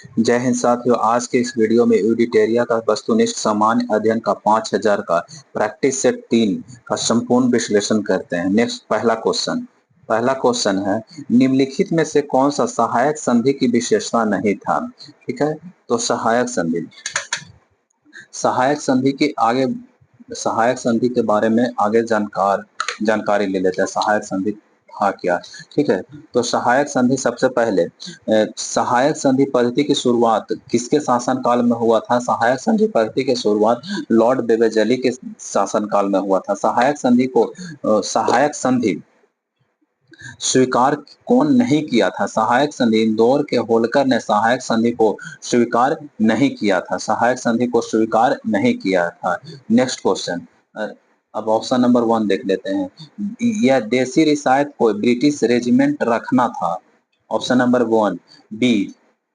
जय हिंद साथियों, आज के इस वीडियो में यूडिटेरिया का वस्तुनिष्ठ सामान्य अध्ययन का 5000 का प्रैक्टिस सेट 3 का संपूर्ण विश्लेषण करते हैं। नेक्स्ट पहला क्वेश्चन है, निम्नलिखित में से कौन सा सहायक संधि की विशेषता नहीं था। ठीक है, तो सहायक संधि के बारे में आगे जानकारी ले लेते हैं। सहायक संधि था क्या। ठीक है, तो सहायक संधि सबसे पहले सहायक संधि पद्धति की शुरुआत किसके शासनकाल में हुआ था। सहायक संधि पद्धति की शुरुआत लॉर्ड बेवेजेली के शासनकाल में हुआ था। सहायक संधि स्वीकार कौन नहीं किया था। सहायक संधि इंदौर के होलकर ने सहायक संधि को स्वीकार नहीं किया था। सहायक संधि को स्वीकार नहीं किया था। नेक्स्ट क्वेश्चन, अब ऑप्शन नंबर 1 देख लेते हैं। यह देसी रियासत को ब्रिटिश रेजिमेंट रखना था। ऑप्शन नंबर 1 बी,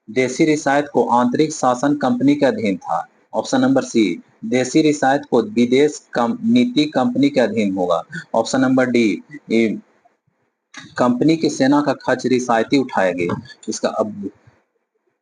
देसी रियासत को आंतरिक शासन कंपनी के अधीन था। ऑप्शन नंबर सी, देसी रियासत को विदेश नीति कंपनी के अधीन होगा। ऑप्शन नंबर डी, कंपनी की सेना का खर्च रियासती उठाएगी। इसका अब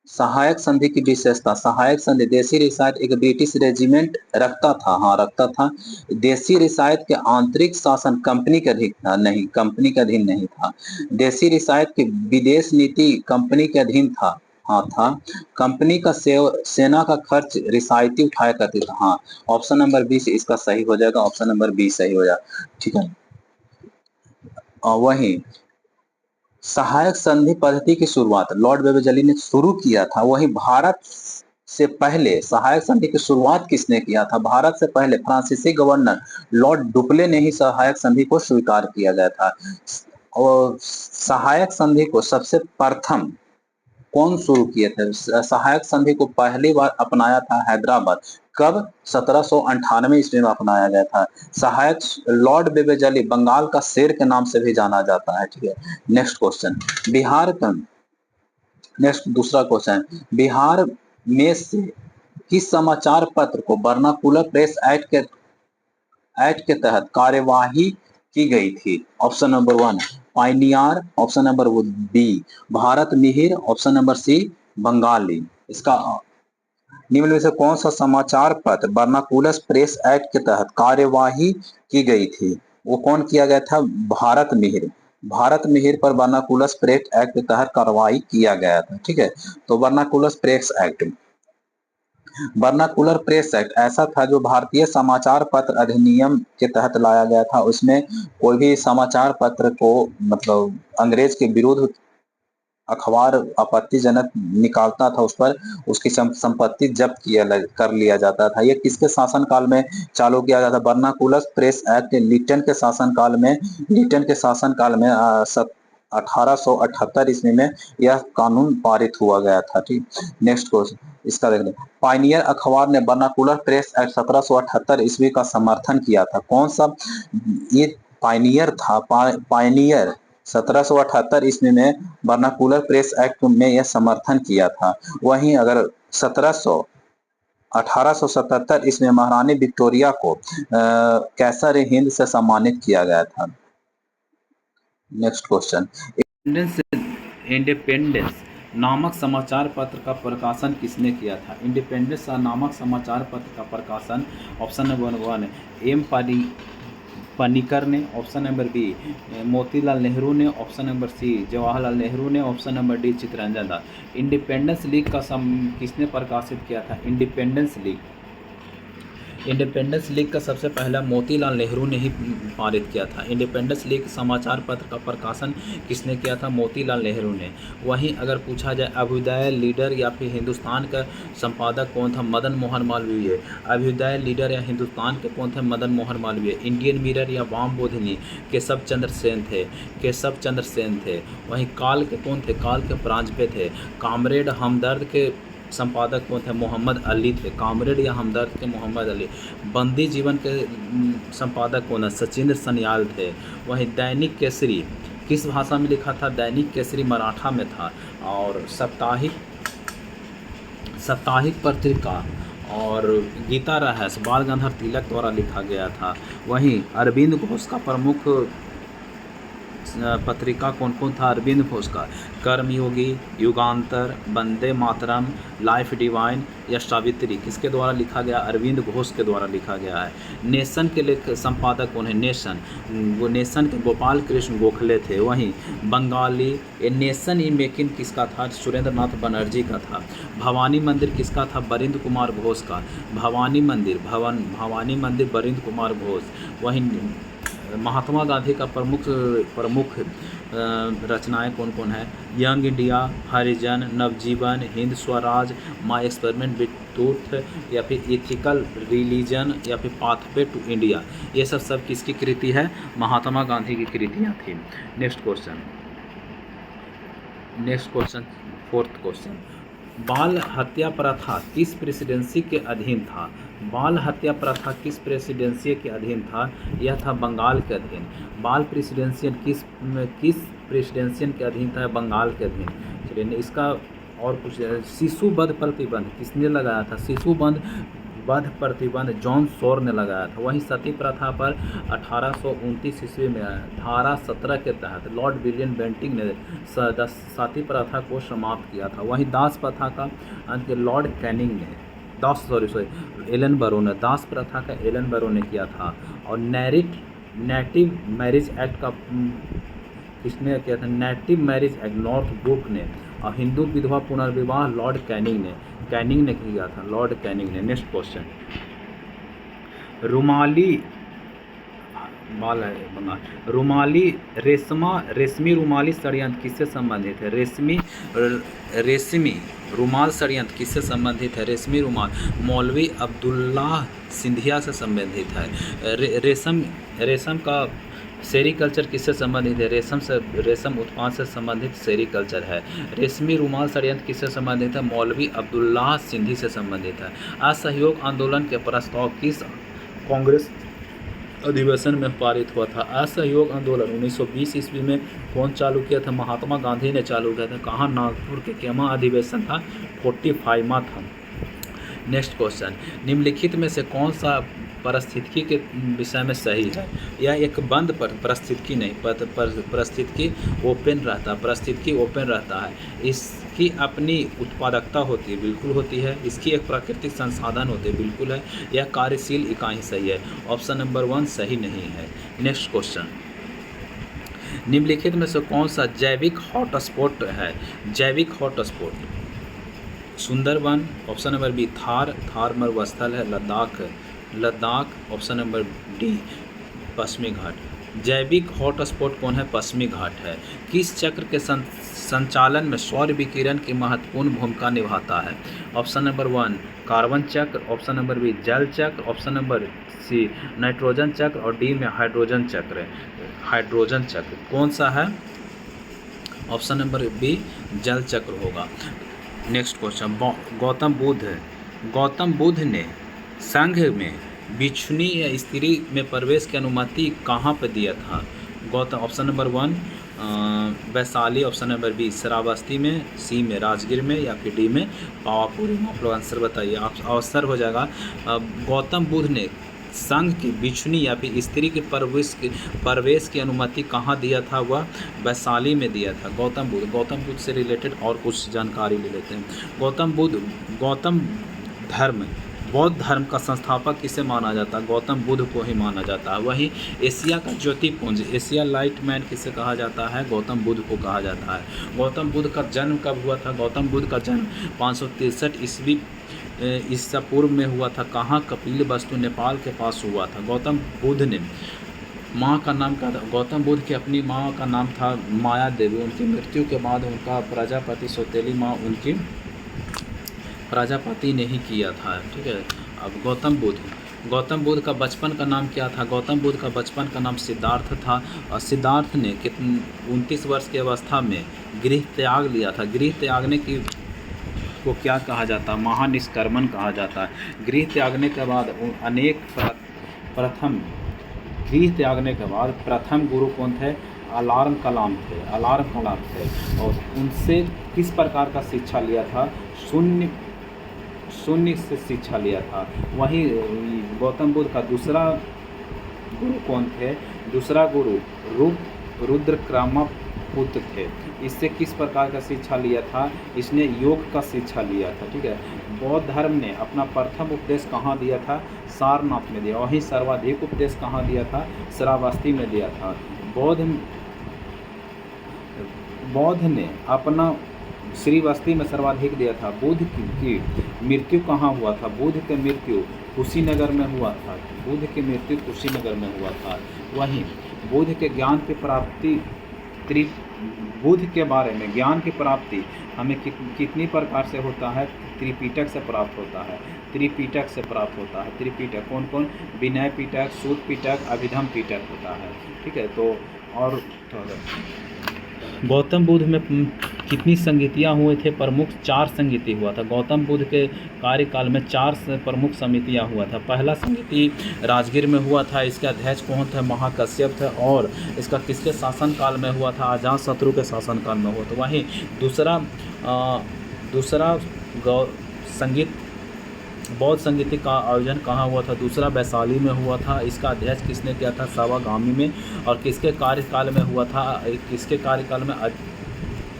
सहायक संधि की विशेषता, सहायक संधि देसी रियासत एक ब्रिटिश रेजिमेंट रखता था। हाँ, रखता था। देसी रियासत के आंतरिक शासन कंपनी के अधीन था। नहीं, कंपनी के अधीन नहीं था। देसी रियासत की विदेश नीति कंपनी के अधीन था। हाँ था। कंपनी का सेना का खर्च रियासती उठाया करती था। हाँ, ऑप्शन नंबर बी से इसका सही हो जाएगा। ऑप्शन नंबर बी सही हो जाएगा। ठीक है, वही सहायक संधि पद्धति की शुरुआत लॉर्ड बेवेजेली ने शुरू किया था। वही भारत से पहले सहायक संधि की शुरुआत किसने किया था। भारत से पहले फ्रांसीसी गवर्नर लॉर्ड डुप्ले ने ही सहायक संधि को स्वीकार किया गया था। और सहायक संधि को सबसे प्रथम कौन शुरू किए थे। सहायक संधि को पहली बार अपनाया था हैदराबाद। कब? 1798 ईस्वी में अपनाया गया था। सहायक लॉर्ड बेवेजेली बंगाल का शेर के नाम से भी जाना जाता है। ठीक है, नेक्स्ट क्वेश्चन, दूसरा क्वेश्चन, बिहार में से किस समाचार पत्र को वर्नाकुलर प्रेस एक्ट के तहत कार्यवाही की गई थी। Option number 1 pioneer, option number B Bharat Mihir, option number C Bengali. इसका निम्न में से कौन सा समाचार पत्र वर्नाकुलर प्रेस एक्ट के तहत कार्यवाही की गई थी। वो कौन किया गया था? भारत मिहिर पर वर्नाकुलर प्रेस एक्ट के तहत कार्रवाई किया गया था। ठीक है, तो वर्नाकुलर प्रेस एक्ट ऐसा था जो भारतीय समाचार पत्र अधिनियम के तहत लाया गया था। उसमें कोई भी समाचार पत्र को मतलब अंग्रेज के विरुद्ध अखबार आपत्तिजनक निकालता था, उस पर उसकी संपत्ति जब्त कर लिया जाता था। ये किसके शासनकाल में चालू किया गया था? वर्नाकुलर प्रेस एक्ट लिटन के शासनकाल में 1878 ईस्वी में यह कानून पारित हुआ गया था। ठीक, नेक्स्ट क्वेश्चन इसका देख लें। पायनियर अखबार ने वर्नाकुलर प्रेस एक्ट 1778 ईस्वी का समर्थन किया था। कौन सा ये पायनियर था? पायनियर 1778 ईस्वी में वर्नाकुलर प्रेस एक्ट में यह समर्थन किया था। वहीं अगर 1877 ईस्वी में महारानी विक्टोरिया को कैसर हिंद से सम्मानित किया गया था। नेक्स्ट क्वेश्चन, इंडिपेंडेंस नामक समाचार पत्र का प्रकाशन किसने किया था। इंडिपेंडेंस नामक समाचार पत्र का प्रकाशन ऑप्शन नंबर 1 एम पनिकर ने, option number B Motilal Nehru ने, option number C Jawaharlal Nehru ने, option number D Chittaranjan Das. Independence league का किसने प्रकाशित किया था। इंडिपेंडेंस लीग का सबसे पहला मोतीलाल नेहरू ने ही पारित किया था। इंडिपेंडेंस लीग समाचार पत्र का प्रकाशन किसने किया था? मोतीलाल नेहरू ने। वहीं अगर पूछा जाए अभ्युदय लीडर या फिर हिंदुस्तान का संपादक कौन था? मदन मोहन मालवीय। अभ्युदय लीडर या हिंदुस्तान के कौन थे? मदन मोहन मालवीय। इंडियन मिरर या वाम बोधिनी केशव चंद्र सेन थे। वहीं काल के कौन थे? काल के प्रांजपे थे। कामरेड हमदर्द के संपादक कौन थे? मोहम्मद अली थे। कामरेड या हमदर्द के मोहम्मद अली। बंदी जीवन के संपादक कौन है? सचिंद्र सन्याल थे। वहीं दैनिक केसरी किस भाषा में लिखा था? दैनिक केसरी मराठा में था। और साप्ताहिक पत्रिका और गीता रहस्य बाल गंधर्व तिलक द्वारा लिखा गया था। वहीं अरविंद घोष का प्रमुख पत्रिका कौन कौन था? अरविंद घोष का कर्मयोगी, युगांतर, वंदे मातरम, लाइफ डिवाइन या सावित्री किसके द्वारा लिखा गया? अरविंद घोष के द्वारा लिखा गया है। नेशन के लेख संपादक कौन है? नेशन, वो नेशन के गोपाल कृष्ण गोखले थे। वहीं Bengali a nation in making किसका था? सुरेंद्र नाथ बनर्जी का था। भवानी मंदिर किसका था? बरिंद कुमार घोष का। भवानी मंदिर बरिंद कुमार घोष। वहीं महात्मा गांधी का प्रमुख रचनाएं कौन कौन है? Young India, Harijan, Navjivan, Hind Swaraj, my experiment with truth या फिर इथिकल रिलीजन या फिर पाथवे टू इंडिया। ये सब किसकी कृति है? महात्मा गांधी की कृतियाँ थी। नेक्स्ट क्वेश्चन, फोर्थ क्वेश्चन, बाल हत्या प्रथा किस प्रेसिडेंसी के अधीन था? बाल हत्या प्रथा किस प्रेसिडेंसी के अधीन था? यह था बंगाल के अधीन। बाल प्रेसिडेंशियल किस प्रेसिडेंशियल के अधीन था? बंगाल के अधीन। चलिए इसका और कुछ, शिशु वध प्रतिबंध किसने लगाया था? शिशु वध प्रतिबंध जॉन शोर ने लगाया था। वहीं सती प्रथा पर 1829 ईस्वी में धारा 17 के तहत लॉर्ड विलियम बेंटिंग ने सती प्रथा को समाप्त किया था। वहीं दास प्रथा का अंत लॉर्ड कैनिंग ने एलन बरो ने दास प्रथा का एलन बरो ने किया था। और नेटिव मैरिज एक्ट का किसने किया था? Native marriage act Northbrook ने। और हिंदू विधवा पुनर्विवाह लॉर्ड कैनिंग ने किया था, लॉर्ड कैनिंग ने। नेक्स्ट क्वेश्चन, रुमाली रेशमी रुमाली षड्यंत्र किससे संबंधित है? रेशमी रुमाल षड्यंत्र किससे संबंधित है? रेशमी रुमाल मौलवी अब्दुल्लाह सिंधिया से संबंधित है। रेशम का सेरीकल्चर किससे संबंधित है? रेशम उत्पाद से संबंधित सेरीकल्चर है। रेशमी रुमाल षड्यंत्र किससे संबंधित है? मौलवी अब्दुल्लाह सिंधी से संबंधित है। असहयोग आंदोलन के प्रस्ताव किस कांग्रेस अधिवेशन में पारित हुआ था? असहयोग आंदोलन 1920 ईस्वी में कौन चालू किया था? महात्मा गांधी ने चालू किया था। कहाँ? नागपुर के केमा अधिवेशन था? 45वां था। नेक्स्ट क्वेश्चन, निम्नलिखित में से कौन सा परिस्थितिकी के विषय में सही है? यह एक बंद परिस्थितिकी नहीं, परिस्थितिकी ओपन रहता है। इसकी अपनी उत्पादकता होती है, बिल्कुल होती है। इसकी एक प्राकृतिक संसाधन होते हैं, बिल्कुल है। यह कार्यशील इकाई सही है। ऑप्शन नंबर 1 सही नहीं है। नेक्स्ट क्वेश्चन, निम्नलिखित में से कौन सा जैविक हॉटस्पॉट है? जैविक hotspot Sundarban, option number B Thar मरुस्थल है, लद्दाख, ऑप्शन नंबर डी पश्चिमी घाट। जैविक हॉटस्पॉट कौन है? पश्चिमी घाट है। किस चक्र के संचालन में सौर विकिरण की महत्वपूर्ण भूमिका निभाता है? ऑप्शन नंबर 1 कार्बन चक्र, ऑप्शन नंबर बी जल चक्र, ऑप्शन नंबर सी नाइट्रोजन चक्र और डी में हाइड्रोजन चक्र कौन सा है? ऑप्शन नंबर बी जल चक्र होगा। नेक्स्ट क्वेश्चन, गौतम बुद्ध ने संघ में बिछुनी या स्त्री में प्रवेश की अनुमति कहाँ पर दिया था? Option number 1 Vaishali, option number B Shravasti में, सी में राजगीर में या फिर डी में पावापुरी में। आप लोग आंसर बताइए। आप अवसर हो जाएगा। गौतम बुद्ध ने संघ की बिछुनी या फिर स्त्री के प्रवेश की अनुमति कहाँ दिया था? वह वैशाली में दिया था। गौतम बुद्ध से रिलेटेड और कुछ जानकारी ले लेते हैं। बौद्ध धर्म का संस्थापक किसे माना जाता है? गौतम बुद्ध को ही माना जाता है। वहीं एशिया का ज्योतिपुंज, एशिया लाइट मैन किसे कहा जाता है? गौतम बुद्ध को कहा जाता है। गौतम बुद्ध का जन्म कब हुआ था? गौतम बुद्ध का जन्म 563 ईसा पूर्व में हुआ था। कहाँ? कपिलवस्तु, नेपाल के पास हुआ था। गौतम बुद्ध ने माँ का नाम क्या था? गौतम बुद्ध की अपनी माँ का नाम था माया देवी। उनकी मृत्यु के बाद उनका प्रजापति सौतेली माँ उनकी प्रजापति ने ही किया था। ठीक है। अब गौतम बुद्ध का बचपन का नाम क्या था? गौतम बुद्ध का बचपन का नाम सिद्धार्थ था। और सिद्धार्थ ने 29 वर्ष की अवस्था में गृह त्याग लिया था। गृह त्यागने की को क्या कहा जाता है? महानिष्क्रमण कहा जाता है। गृह त्यागने के बाद प्रथम गुरु कौन थे? अलार्म कलाम थे। और उनसे किस प्रकार का शिक्षा लिया था? शून्य से शिक्षा लिया था। वहीं गौतम बुद्ध का दूसरा गुरु कौन थे? दूसरा गुरु रुद्रक्रमपुत्र थे। इससे किस प्रकार का शिक्षा लिया था? इसने योग का शिक्षा लिया था। ठीक है। बौद्ध धर्म ने अपना प्रथम उपदेश कहाँ दिया था? सारनाथ में दिया। वहीं सर्वाधिक उपदेश कहाँ दिया था? श्रावस्ती में दिया था। बौद्ध ने अपना श्रीवस्ती में सर्वाधिक दिया था। बुद्ध की मृत्यु कहाँ हुआ था? बुद्ध की मृत्यु कुशीनगर में हुआ था। बुद्ध की मृत्यु कुशीनगर में हुआ था। वहीं बुद्ध के ज्ञान की प्राप्ति बुद्ध के बारे में ज्ञान की प्राप्ति हमें कितनी प्रकार से होता है? त्रिपिटक से प्राप्त होता है। त्रिपिटक से प्राप्त होता है। त्रिपिटक कौन कौन? विनय पिटक, सूत पिटक, अभिधम पिटक होता है। ठीक है। तो और गौतम बुद्ध में कितनी संगीतियाँ हुए थे? प्रमुख 4 संगीति हुआ था। गौतम बुद्ध के कार्यकाल में 4 प्रमुख समितियाँ हुआ था। पहला समिति राजगीर में हुआ था। इसके अध्यक्ष कौन थे? महाकश्यप थे। और इसका किसके शासनकाल में हुआ था? अजातशत्रु के शासनकाल में हुआ था। वहीं दूसरा बौद्ध संगीति का आयोजन कहाँ हुआ था? दूसरा वैशाली में हुआ था। इसका अध्यक्ष किसने किया था? सावागामी में। और किसके कार्यकाल में हुआ था? किसके कार्यकाल में?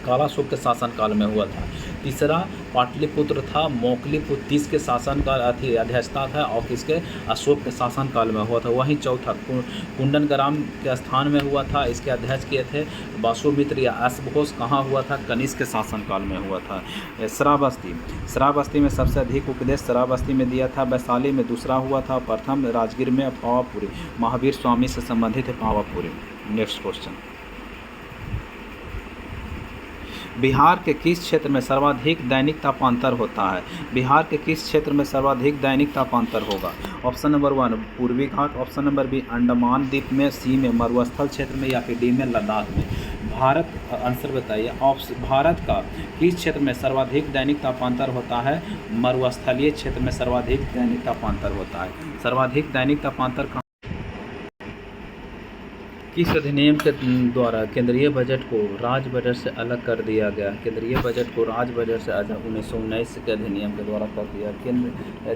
कालाशोक के शासनकाल में हुआ था। तीसरा पाटलिपुत्र था। मौखलिपुत्र के शासनकाल अध्यक्षता था और किसके? अशोक के शासनकाल में हुआ था। वहीं चौथा कुंडनग्राम के स्थान में हुआ था। इसके अध्यक्ष किए थे वासुमित्र या अश्वघोष। कहाँ हुआ था? कनिष्क के शासनकाल में हुआ था। श्रावस्ती में सबसे अधिक उपदेश श्रावस्ती में दिया था। वैशाली में दूसरा हुआ था। प्रथम राजगीर में पावापुरी। महावीर स्वामी से संबंधित है पावापुरी। नेक्स्ट क्वेश्चन, बिहार के किस क्षेत्र में सर्वाधिक दैनिक तापांतर होता है? बिहार के किस क्षेत्र में सर्वाधिक दैनिक तापांतर होगा? ऑप्शन नंबर 1 पूर्वी घाट, ऑप्शन नंबर बी अंडमान द्वीप में, सी में मरुस्थल क्षेत्र में, या फिर डी में लद्दाख में। भारत आंसर बताइए। भारत का किस क्षेत्र में सर्वाधिक दैनिक तापांतर होता है? मरुस्थलीय क्षेत्र में सर्वाधिक दैनिक तापांतर होता है। सर्वाधिक दैनिक तापांतर किस अधिनियम के द्वारा केंद्रीय बजट को राज्य बजट से अलग कर दिया गया? केंद्रीय बजट को राज्य बजट से 1919 के अधिनियम के द्वारा कर दिया।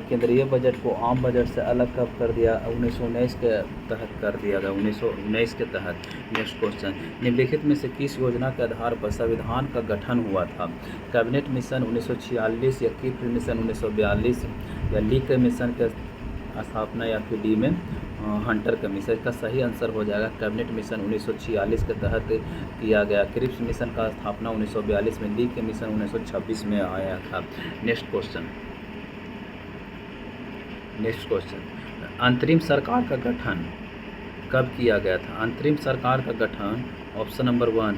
केंद्रीय बजट को आम बजट से अलग कब कर दिया? 1919 के तहत कर दिया गया। 1919 के तहत। नेक्स्ट क्वेश्चन, निम्नलिखित में से किस योजना के आधार पर संविधान का गठन हुआ था? कैबिनेट मिशन 1946 या कीप मिशन 1942 या लीग के मिशन के स्थापना, या फिर डी में हंटर कमीशन? इसका सही आंसर हो जाएगा कैबिनेट मिशन 1946 के तहत किया गया। क्रिप्स मिशन का स्थापना 1942 में, लीग के मिशन 1926 में आया था। नेक्स्ट क्वेश्चन, अंतरिम सरकार का गठन कब किया गया था? अंतरिम सरकार का गठन ऑप्शन नंबर 1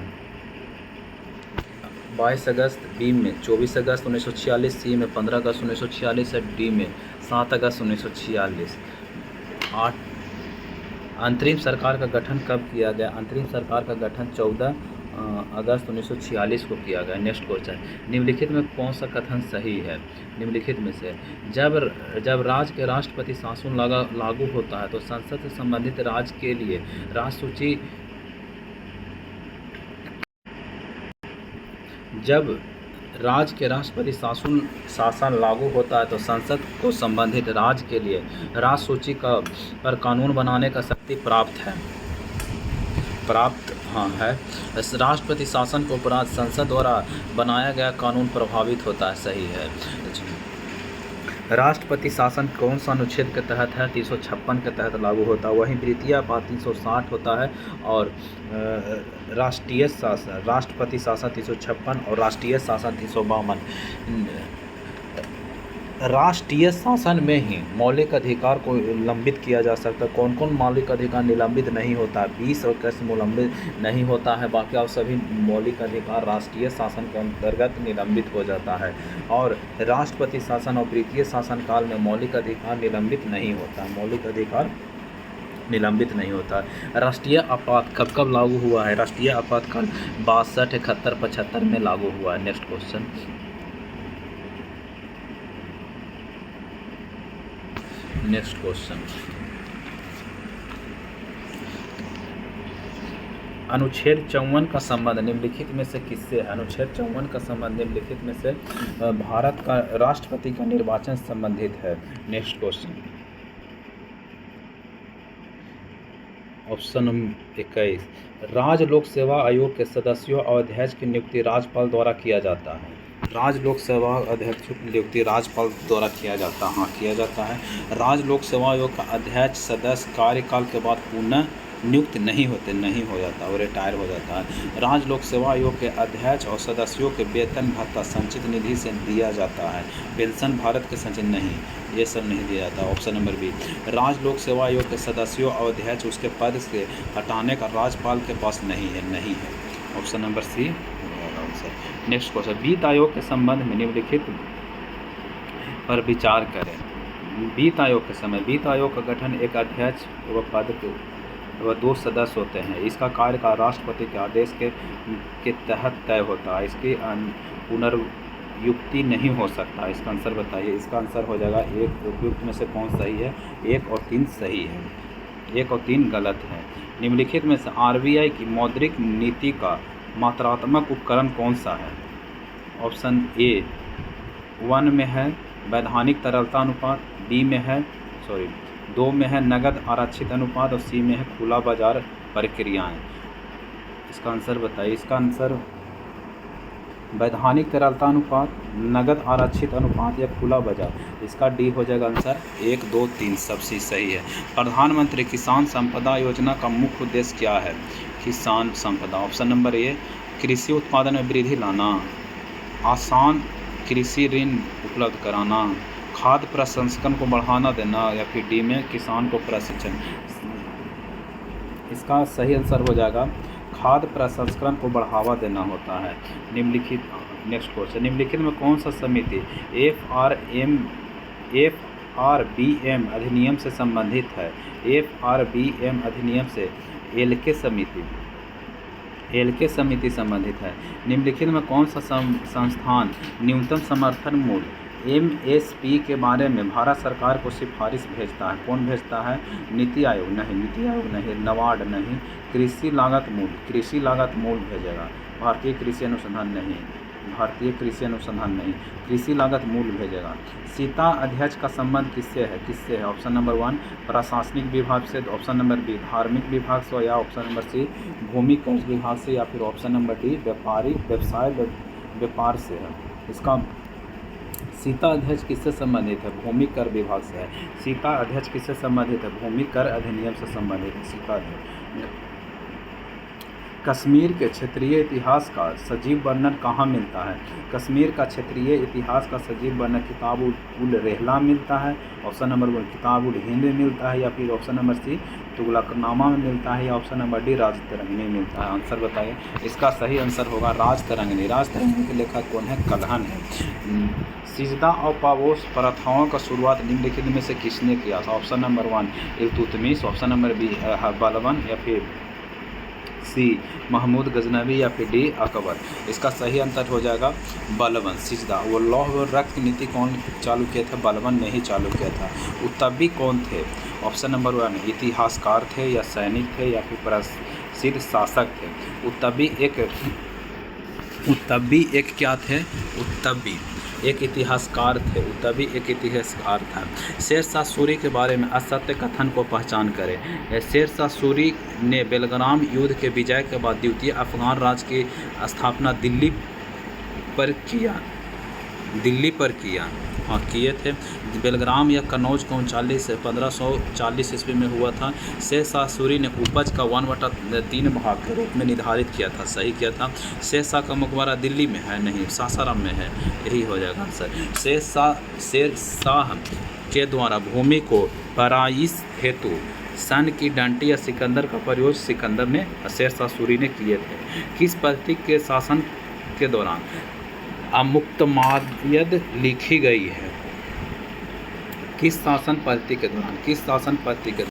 22 अगस्त, बी में 24 अगस्त 1946, सी में 15 अगस्त 1946 है, डी में 7 अगस्त 1946। अंतरिम सरकार का गठन कब किया गया? अंतरिम सरकार का गठन 14 अगस्त 1946 को किया गया। नेक्स्ट क्वेश्चन, निम्नलिखित में कौन सा कथन सही है? निम्नलिखित में से जब राज्य के राष्ट्रपति शासन लागू होता है तो संसद से संबंधित राज्य के लिए राज्य सूची जब राज्य के राष्ट्रपति शासन लागू होता है तो संसद को संबंधित राज्य के लिए राज्य सूची पर कानून बनाने का शक्ति प्राप्त है। राष्ट्रपति शासन के उपरांत संसद द्वारा बनाया गया कानून प्रभावित होता है। सही है। राष्ट्रपति शासन कौन सा अनुच्छेद के तहत है? 356 के तहत लागू होता है। वहीं द्वितीय आपात 360 होता है और राष्ट्रीय शासन राष्ट्रपति शासन 356 और राष्ट्रीय शासन 352। राष्ट्रीय शासन में ही मौलिक अधिकार को लंबित किया जा सकता है। कौन कौन मौलिक अधिकार निलंबित नहीं होता है? 20 और कैसे निलंबित नहीं होता है। बाकी और सभी मौलिक अधिकार राष्ट्रीय शासन के अंतर्गत निलंबित हो जाता है। और राष्ट्रपति शासन और द्वितीय शासन काल में मौलिक अधिकार निलंबित नहीं होता है। मौलिक अधिकार निलंबित नहीं होता है। राष्ट्रीय आपात कब लागू हुआ है? राष्ट्रीय आपातकाल 62, 71, 75 में लागू हुआ है। नेक्स्ट क्वेश्चन, अनुच्छेद 54 का संबंध निम्नलिखित में से किससे? अनुच्छेद 54 का संबंध निम्नलिखित में से भारत का राष्ट्रपति का निर्वाचन से संबंधित है। नेक्स्ट क्वेश्चन, ऑप्शन नंबर 21 राज्य लोक सेवा आयोग के सदस्यों और अध्यक्ष की नियुक्ति राज्यपाल द्वारा किया जाता है। राज्य लोक सेवा अध्यक्ष की नियुक्ति राज्यपाल द्वारा किया जाता है। हाँ, किया जाता है। राज्य लोक सेवा आयोग का अध्यक्ष सदस्य कार्यकाल के बाद पुनः नियुक्त नहीं होते, नहीं हो जाता, वो रिटायर हो जाता है। राज्य लोक सेवा आयोग के अध्यक्ष और सदस्यों के वेतन भत्ता संचित निधि से दिया जाता है। पेंशन भारत के संचित नहीं, ये सब नहीं दिया जाता। ऑप्शन नंबर बी राज्य लोक सेवा आयोग के सदस्यों और अध्यक्ष उसके पद से हटाने का राज्यपाल के पास नहीं है, नहीं है। Option number C answer. Next question वित्त आयोग के संबंध में निम्नलिखित पर विचार करें। वित्त आयोग के समय वित्त आयोग का गठन एक अध्यक्ष व पद व 2 सदस्य होते हैं। इसका कार्यकाल राष्ट्रपति के आदेश के तहत तय होता है। इसकी पुनर्युक्ति नहीं हो सकता। इसका आंसर बताइए। इसका आंसर हो जाएगा एक उपयुक्त में से कौन सही है? 1 और 3 सही है, 1 और 3 गलत है। निम्नलिखित में से आरबीआई की मौद्रिक नीति का मात्रात्मक उपकरण कौन सा है? ऑप्शन ए 1 में है वैधानिक तरलता अनुपात, बी में है 2 में है नगद आरक्षित अनुपात और सी में है खुला बाजार प्रक्रियाएं। इसका आंसर बताइए। इसका आंसर वैधानिक तरलता अनुपात, नगद आरक्षित अनुपात या खुला बाजार। इसका डी हो जाएगा आंसर। 1, 2, 3 सबसे सही है। प्रधानमंत्री किसान संपदा योजना का मुख्य उद्देश्य क्या है? किसान संपदा। ऑप्शन नंबर ए कृषि उत्पादन में वृद्धि लाना, आसान कृषि ऋण उपलब्ध कराना, खाद्य प्रसंस्करण को बढ़ावा देना या फिर डी में किसान को प्रशिक्षण। इसका सही आंसर हो जाएगा खाद्य प्रसंस्करण को बढ़ावा देना होता है। निम्नलिखित नेक्स्ट क्वेश्चन निम्नलिखित में कौन सा समिति FRBM अधिनियम से संबंधित है? FRBM अधिनियम से एलके समिति संबंधित है। निम्नलिखित में कौन सा संस्थान न्यूनतम समर्थन मूल्य MSP के बारे में भारत सरकार को सिफारिश भेजता है? कौन भेजता है? नीति आयोग नहीं, नबार्ड नहीं, कृषि लागत मूल्य भेजेगा। भारतीय कृषि अनुसंधान नहीं, कृषि लागत मूल्य भेजेगा। सीता अध्यक्ष का संबंध किससे है? ऑप्शन नंबर 1 प्रशासनिक विभाग से, ऑप्शन नंबर बी धार्मिक विभाग से, या ऑप्शन नंबर सी भूमि कर विभाग से, या फिर ऑप्शन नंबर डी व्यापार से है। इसका सीता अध्यक्ष किससे संबंधित है? भूमि कर विभाग से है। सीता अध्यक्ष किससे संबंधित है? भूमि कर अधिनियम से संबंधित है सीता अध्यक्ष। कश्मीर के क्षेत्रीय इतिहास का सजीव वर्णन कहाँ मिलता है? कश्मीर का क्षेत्रीय इतिहास का सजीव वर्णन किताब उल रेहला मिलता है, ऑप्शन नंबर 1 किताब उल हिंद में मिलता है, या फिर ऑप्शन नंबर सी तुगलकनामा में मिलता है, या ऑप्शन नंबर डी राजतरंगिणी में मिलता है। आंसर बताइए। इसका सही आंसर होगा राजतरंगिणी। राजतरंगिणी के लेखक कौन है? कल्हण है। सिजदा और पाबोस प्रथाओं का शुरुआत निम्नलिखित में से किसने किया था? Option number 1 Iltutmish, option number B Balban, या फिर सी महमूद गजनवी, या फिर डी अकबर। इसका सही आंसर हो जाएगा बलबन। सिजदा वो लौह व रक्त नीति कौन चालू किया था? बलबन ने ही चालू किया था। उत्तबी कौन थे? ऑप्शन नंबर 1 इतिहासकार थे, या सैनिक थे, या फिर प्रसिद्ध शासक थे। उत्तबी एक क्या थे? उत्तबी एक इतिहासकार थे। उत्तबी एक इतिहासकार था। शेरशाह सूरी के बारे में असत्य कथन को पहचान करें। शेरशाह सूरी ने बेलग्राम युद्ध के विजय के बाद द्वितीय अफगान राज्य की स्थापना दिल्ली पर किया। हाँ, किए थे। बेलग्राम या कन्नौज को 1540 ईस्वी में हुआ था। शेरशाह सूरी ने उपज का 1/3 भाग के रूप में निर्धारित किया था, सही किया था। शेरशाह का मकबरा दिल्ली में है? नहीं, सासाराम में है। यही हो जाएगा आंसर। शेरशाह के द्वारा भूमि को पराइश हेतु सन की डंटी या सिकंदर का प्रयोग शेरशाह सूरी ने किए थे। किस पद्धति के शासन के दौरान अमुक्तमाल्यद लिखी गई है? किस शासन पद्धति के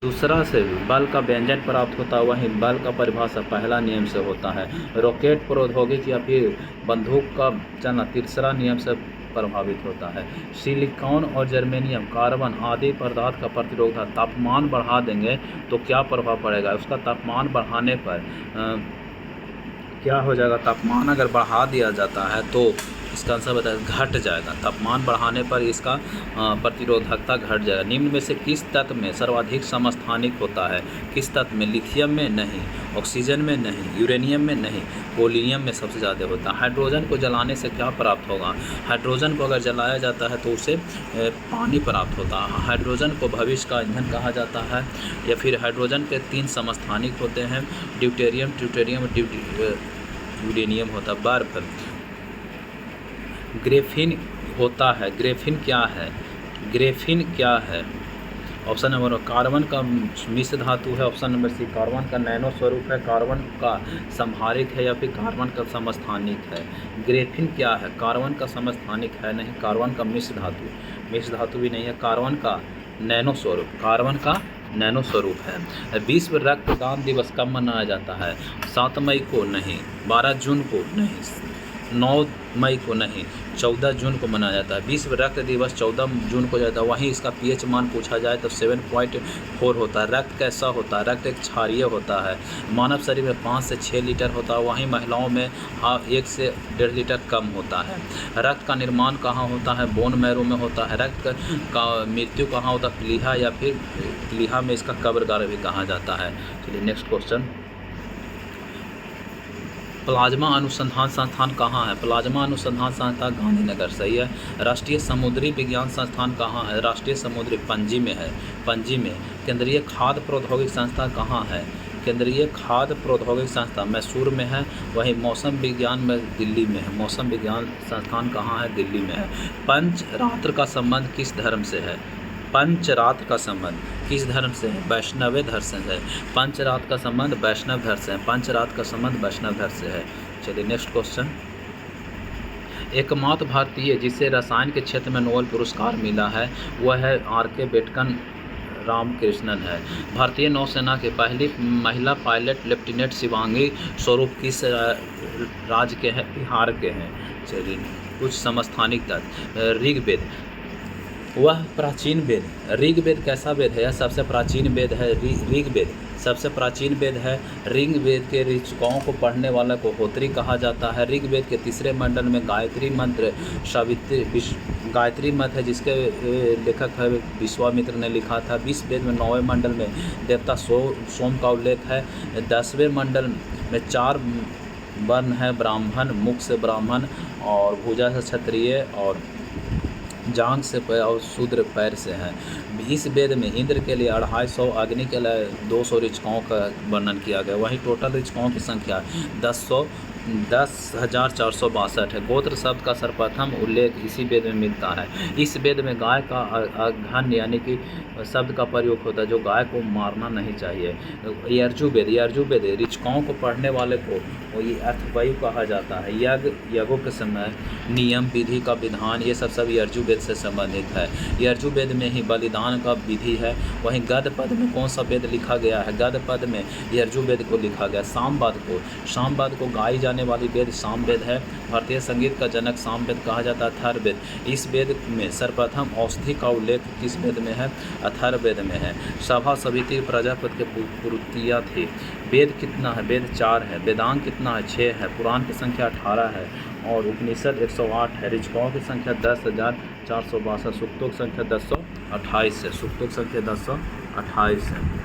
दूसरा से बल का व्यंजन प्राप्त होता है, वहीं बल का परिभाषा पहला नियम से होता है। रॉकेट प्रौद्योगिकी या फिर बंदूक का चलना तीसरा नियम से प्रभावित होता है। सिलिकॉन और जर्मेनियम, कार्बन आदि पदार्थ का प्रतिरोध है। तापमान बढ़ा देंगे तो क्या प्रभाव पड़ेगा? उसका तापमान बढ़ाने पर क्या हो जाएगा? तापमान अगर बढ़ा दिया जाता है तो इसका आंसर बताया घट जाएगा। तापमान बढ़ाने पर इसका प्रतिरोधकता घट जाएगा। निम्न में से किस तत्व में सर्वाधिक समस्थानिक होता है? किस तत्व में? लिथियम में नहीं, ऑक्सीजन में नहीं, यूरेनियम में नहीं, पोलिनियम में सबसे ज़्यादा होता है। हाइड्रोजन को जलाने से क्या प्राप्त होगा? हाइड्रोजन को अगर जलाया जाता है तो उसे पानी प्राप्त होता है। हाइड्रोजन को भविष्य का ईंधन कहा जाता है। या फिर हाइड्रोजन के 3 समस्थानिक होते हैं, ड्यूटेरियम, ट्यूटेरियम, यूरेनियम होता है। बर्फ, ग्रेफिन होता है। ग्रेफिन क्या है? ग्रेफिन क्या है? ऑप्शन नंबर 1 कार्बन का मिश्र धातु है। ऑप्शन नंबर सी कार्बन का नैनो स्वरूप है, कार्बन का समहारिक है, या फिर कार्बन का समस्थानिक है। ग्रेफिन क्या है? कार्बन का समस्थानिक है नहीं, कार्बन का मिश्र धातु भी नहीं है, कार्बन का नैनो स्वरूप, कार्बन का नैनो स्वरूप है। विश्व रक्तदान दिवस कब मनाया जाता है? 7 मई को नहीं, 12 जून को नहीं, 9 मई को नहीं, 14 जून को मनाया जाता है। विश्व रक्त दिवस 14 जून को जाता है। वहीं इसका pH मान पूछा जाए तो 7.4 होता है। रक्त कैसा होता है? रक्त एक क्षारीय होता है। मानव शरीर में 5 से 6 लीटर होता है, वहीं महिलाओं में 1 से 1.5 लीटर कम होता है। रक्त का निर्माण कहाँ होता है? बोन मैरो में होता है। रक्त का मृत्यु कहाँ होता है? प्लीहा, या फिर प्लीहा में इसका कब्रगार भी कहा जाता है। चलिए नेक्स्ट क्वेश्चन, प्लाज्मा अनुसंधान संस्थान कहाँ है? प्लाज्मा अनुसंधान संस्थान गांधीनगर, सही है। राष्ट्रीय समुद्री विज्ञान संस्थान कहाँ है? राष्ट्रीय समुद्री पणजी में है, पणजी में। केंद्रीय खाद्य प्रौद्योगिकी संस्थान कहाँ है? केंद्रीय खाद्य प्रौद्योगिकी संस्थान मैसूर में है। वहीं मौसम विज्ञान में दिल्ली में है। मौसम विज्ञान संस्थान कहाँ है? दिल्ली में है। पंचरात्र का संबंध किस धर्म से है? पंचरात्र का संबंध किस धर्म से है? वैष्णव धर्म से है। पंचरात्र का संबंध वैष्णव धर्म से है। पंचरात्र का संबंध वैष्णव धर्म से है। चलिए नेक्स्ट क्वेश्चन, एकमात्र भारतीय जिसे रसायन के क्षेत्र में नोबेल पुरस्कार मिला है वह है R.K. बेटकन रामकृष्णन है। भारतीय नौसेना के पहली महिला पायलट लेफ्टिनेंट शिवांगी स्वरूप किस राज्य के हैं? बिहार के हैं। चलिए कुछ समस्थानिक तत्व, ऋग्वेद, वह प्राचीन वेद। ऋग्वेद कैसा वेद है? यह सबसे प्राचीन वेद है। ऋग्वेद सबसे प्राचीन वेद है। ऋग्वेद के ऋचाओं को पढ़ने वाला को होत्री कहा जाता है। ऋग्वेद के 3रे मंडल में गायत्री मंत्र गायत्री मंत्र है, जिसके लेखक है विश्वामित्र ने लिखा था। 20 वेद में 9वें मंडल में देवता सोम का उल्लेख है। 10वें मंडल में 4 वर्ण है, ब्राह्मण, मुख से ब्राह्मण, और भुजा से क्षत्रिय, और जांग से पैर और शूद्र पैर से हैं। इस वेद में इंद्र के लिए 250, अग्नि के लिए 200 ऋचाओं का वर्णन किया गया। वहीं टोटल ऋचाओं की संख्या 10,462 है। गोत्र शब्द का सर्वप्रथम उल्लेख इसी वेद में मिलता है। इस वेद में गाय का अघन्य यानी कि शब्द का प्रयोग होता है, जो गाय को मारना नहीं चाहिए। यजुर्वेद ऋचाओं को पढ़ने वाले को ये अथर्वणवेद कहा जाता है। यज्ञों के समय नियम, विधि का विधान, ये सब यजुर्वेद से संबंधित है। यजुर्वेद में ही बलिदान का विधि है। वहीं गद्य पद में कौन सा वेद लिखा गया है? गद्य पद में यजुर्वेद को लिखा गया। सामवेद को गाई जाने वाली वेद सामवेद है। भारतीय संगीत का जनक सामवेद कहा जाता है। अथर्ववेद, इस वेद में सर्वप्रथम औषधि का उल्लेख किस वेद में है? अथर्ववेद में है। सभा समिति प्रजापति के पूर्तियाँ थी। वेद कितना है? वेद 4 है। वेदांग कितना है? 6 है। पुराण की संख्या 18 है और उपनिषद 108 है। ऋचाओं की संख्या 10,462, सूक्तों की संख्या 1028 है। सूक्तों की संख्या 1028 है।